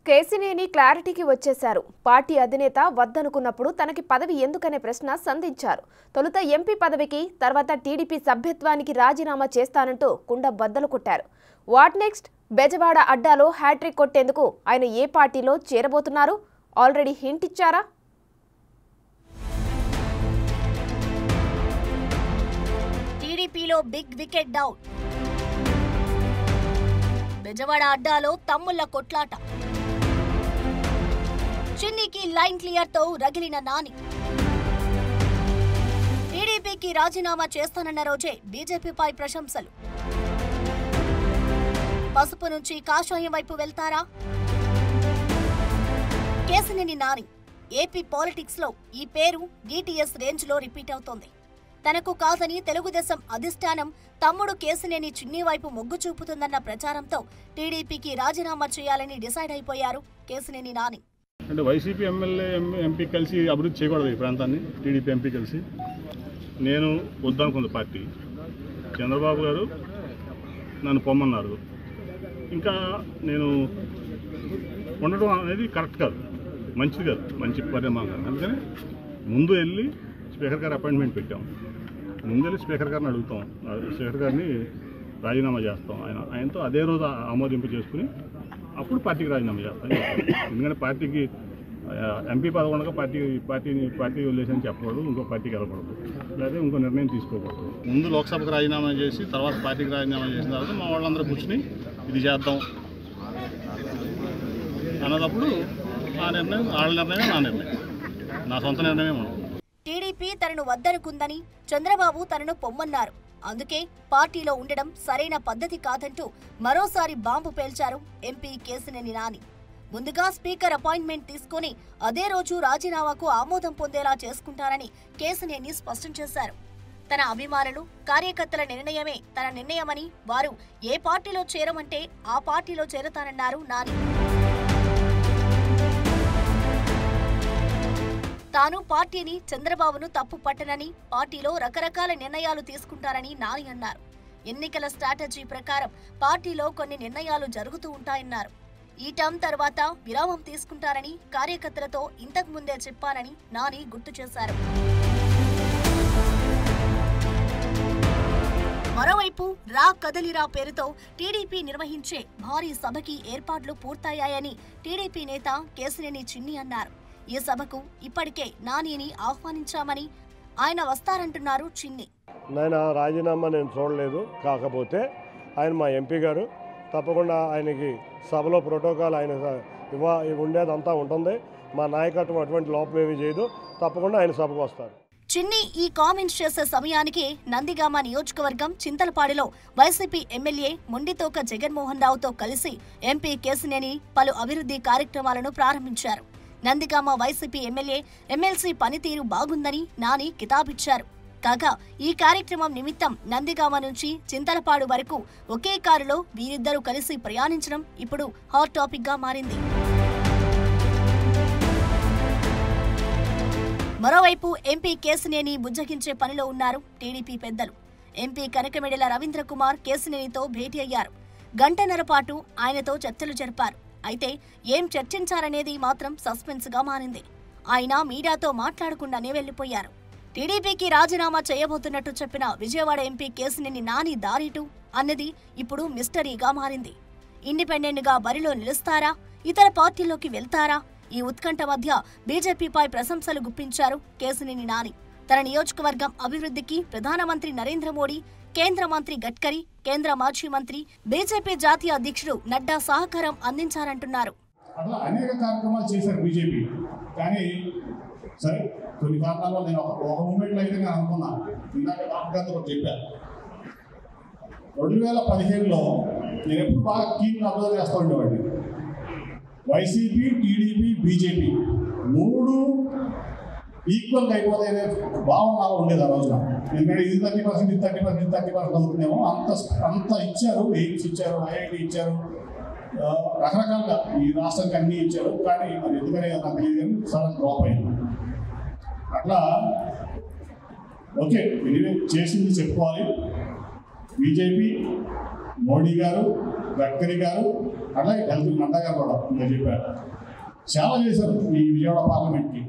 కేసినేని క్లారిటీకి వచ్చేశారు. పార్టీ అధినేత వద్దనుకున్నప్పుడు తనకి పదవి ఎందుకనే ప్రశ్న సంధించారు. తొలుత ఎంపీ పదవికి, తర్వాత టీడీపీ సభ్యత్వానికి రాజీనామా చేస్తానంటూ కుండ బద్దలు కొట్టారు. What next? బెజవాడ అడ్డాలో హ్యాట్రిక్ కొట్టేందుకు ఆయన ఏ పార్టీలో చేరబోతున్నారు? ఆల్రెడీ హింట్ ఇచ్చారా? టీడీపీలో బిగ్ వికెట్ డౌన్. బెజవాడ అడ్డాలో తమ్ముళ్ల కొట్లాట. చిన్నీకి లైన్ క్లియర్ తో రగిలిన నాని. టీడీపీకి రాజీనామా చేస్తానన్న రోజే బీజేపీపై ప్రశంసలు. పసుపు నుంచి కాషాయం వైపు వెళ్తారా? కేసినేని నాని. ఏపీ పాలిటిక్స్ లో ఈ పేరు డిటిఎస్ రేంజ్ లో రిపీట్ అవుతోంది. తనకు కాదని తెలుగుదేశం అధిష్టానం తమ్ముడు కేసినేని చిన్ని వైపు మొగ్గు చూపుతుందన్న ప్రచారంతో టీడీపీకి రాజీనామా చేయాలని డిసైడ్ అయిపోయారు కేసినేని నాని. అంటే వైసీపీ ఎమ్మెల్యే ఎంపీ కలిసి అభివృద్ధి చేయకూడదు ఈ ప్రాంతాన్ని. టీడీపీ ఎంపీ కలిసి నేను వద్దనుకుంది పార్టీ. చంద్రబాబు గారు నన్ను పొమ్మన్నారు. ఇంకా నేను ఉండడం అనేది కరెక్ట్ కాదు, మంచిది కాదు, మంచి పరిణామం కాదు. అందుకని ముందు వెళ్ళి స్పీకర్ గారు అపాయింట్మెంట్ పెట్టాం. ముందు వెళ్ళి స్పీకర్ గారిని అడుగుతాం, స్పీకర్ గారిని రాజీనామా చేస్తాం. ఆయనతో అదే రోజు ఆమోదింపు చేసుకుని అప్పుడు పార్టీకి రాజీనామా చేస్తాం. ఎందుకంటే పార్టీకి ఎంపీ పదవి ఉండగా పార్టీ వదిలేసని చెప్పకూడదు, ఇంకో పార్టీకి వెళ్ళకూడదు, లేదా ఇంకో నిర్ణయం తీసుకోకూడదు. ముందు లోక్సభకు రాజీనామా చేసి తర్వాత పార్టీకి రాజీనామా చేసిన తర్వాత మా వాళ్ళందరూ కూర్చుని ఇది చేద్దాం అన్నదప్పుడు ఆ నిర్ణయం వాళ్ళ నిర్ణయమే, నా నిర్ణయం, నా సొంత నిర్ణయమే ఉండదు. టీడీపీ తనను వద్దనుకుందని, చంద్రబాబు తనను పొమ్మన్నారు. అందుకే పార్టీలో ఉండడం సరైన పద్ధతి కాదంటూ మరోసారి బాంబు పేల్చారు ఎంపీ కేసినేని నాని. ముందుగా స్పీకర్ అపాయింట్మెంట్ తీసుకుని అదే రోజు రాజీనామాకు ఆమోదం పొందేలా చేసుకుంటారని కేసినేని స్పష్టం చేశారు. తన అభిమానులు, కార్యకర్తల నిర్ణయమే తన నిర్ణయమని, వారు ఏ పార్టీలో చేరమంటే ఆ పార్టీలో చేరతానన్నారు నాని. తాను పార్టీని, చంద్రబాబును తప్పు పట్టనని, పార్టీలో రకరకాల నిర్ణయాలు తీసుకుంటారని నాని అన్నారు. ఎన్నికల స్ట్రాటజీ ప్రకారం పార్టీలో కొన్ని నిర్ణయాలు జరుగుతూ ఉంటాయన్నారు. ఈ టర్మ్ తర్వాత విరామం తీసుకుంటారని కార్యకర్తలతో ఇంతకు ముందే చెప్పానని నాని గుర్తు చేశారు. మరోవైపు రా కదలిరా పేరుతో టీడీపీ నిర్వహించే భారీ సభకి ఏర్పాట్లు పూర్తయ్యాయని టీడీపీ నేత కేసినేని చిన్ని అన్నారు. ఈ సభకు ఇప్పటికే నానిని ఆహ్వానించామని, ఆయన వస్తారంటున్నారు చిన్ని. నేను రాజీనామా నేను చూడలేదు, కాకపోతే ఆయన మా ఎంపీ గారు, తప్పకుండా ఆయనకి సభలో ప్రోటోకాల్ ఆయన ఉండేదంతా ఉంటుంది. మా నాయకత్వం అటువంటి లోపం ఏమీ చేయదు, తప్పకుండా ఆయన సభకు వస్తారు. చిన్ని ఈ కామెంట్స్ చేసే సమయానికి నందిగామ నియోజకవర్గం చింతలపాడిలో వైసీపీ ఎమ్మెల్యే మొండితోక జగన్మోహన్ రావుతో కలిసి ఎంపీ కేసినేని పలు అభివృద్ధి కార్యక్రమాలను ప్రారంభించారు. నందిగామ వైసీపీ ఎమ్మెల్సీ పనితీరు బాగుందని నాని కితాబిచ్చారు. కాగా ఈ కార్యక్రమం నిమిత్తం నందిగామ నుంచి చింతలపాడు వరకు ఒకే కారులో వీరిద్దరూ కలిసి ప్రయాణించడం ఇప్పుడు హాట్ టాపిక్ గా మారింది. మరోవైపు ఎంపీ కేసినేని బుజ్జగించే పనిలో ఉన్నారు టీడీపీ పెద్దలు. ఎంపీ కనకమెడల రవీంద్ర కుమార్ కేసినేనితో భేటీ అయ్యారు. గంటన్నర పాటు ఆయనతో చర్చలు జరిపారు. అయితే ఏం చర్చించారనేది మాత్రం సస్పెన్స్ గా మారింది. ఆయన మీడియాతో మాట్లాడకుండానే వెళ్లిపోయారు. టీడీపీకి రాజీనామా చేయబోతున్నట్టు చెప్పిన విజయవాడ ఎంపీ కేసినేని నాని దారిటు అన్నది ఇప్పుడు మిస్టరీగా మారింది. ఇండిపెండెంట్ గా బరిలో నిలుస్తారా, ఇతర పార్టీల్లోకి వెళ్తారా? ఈ ఉత్కంఠ మధ్య బీజేపీపై ప్రశంసలు గుప్పించారు కేసినేని నాని. తన నియోజకవర్గం అభివృద్ధికి ప్రధానమంత్రి నరేంద్ర మోడీ, కేంద్ర మంత్రి గడ్కరీ, కేంద్ర మాజీ మంత్రి, బీజేపీ జాతీయ అధ్యక్షుడు నడ్డా సహకారం అందించారంటున్నారు. అట్లా అనేక కార్యక్రమాలు చేశారు బీజేపీ. కానీ సరే, కొన్ని కారణాల వల్ల నేను ఒక మూమెంట్లో అయితే నేను అనుకున్నా, ఇందాక డాక్టర్ చెప్పాను, 2015లో నేను ఎప్పుడు బాగా కీన్ అబ్జర్వ్ చేస్తూ ఉండేవాడిని. వైసీపీ, టీడీపీ, బీజేపీ మూడు ఈక్వల్గా అయిపోతాయనే భావన నాలో ఉండేది ఆ రోజున. ఎందుకంటే ఇది 30%, ఇది 30% అవుతుందేమో, అంత ఇచ్చారు. ఎయిమ్స్ ఇచ్చారు, ఐఐటి ఇచ్చారు, రకరకాలుగా ఈ రాష్ట్రానికి అన్నీ ఇచ్చారు. కానీ అది ఎందుకనే నాకు తెలియదు, కానీ సడన్ డ్రాప్ అయింది. అట్లా ఓకే, ఎనివే చేసింది చెప్పుకోవాలి. బీజేపీ, మోడీ గారు, గడ్కరీ గారు అలాగే హెల్త్ నడ్డా గారు కూడా నేను చెప్పారు. చాలా చేశారు ఈ విజయవాడ పార్లమెంట్కి.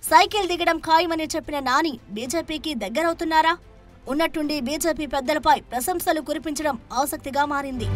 సైకిల్ దిగడం ఖాయమని చెప్పిన నాని బీజేపీకి దగ్గరవుతున్నారా? ఉన్నట్టుండి బీజేపీ పెద్దలపై ప్రశంసలు కురిపించడం ఆసక్తిగా మారింది.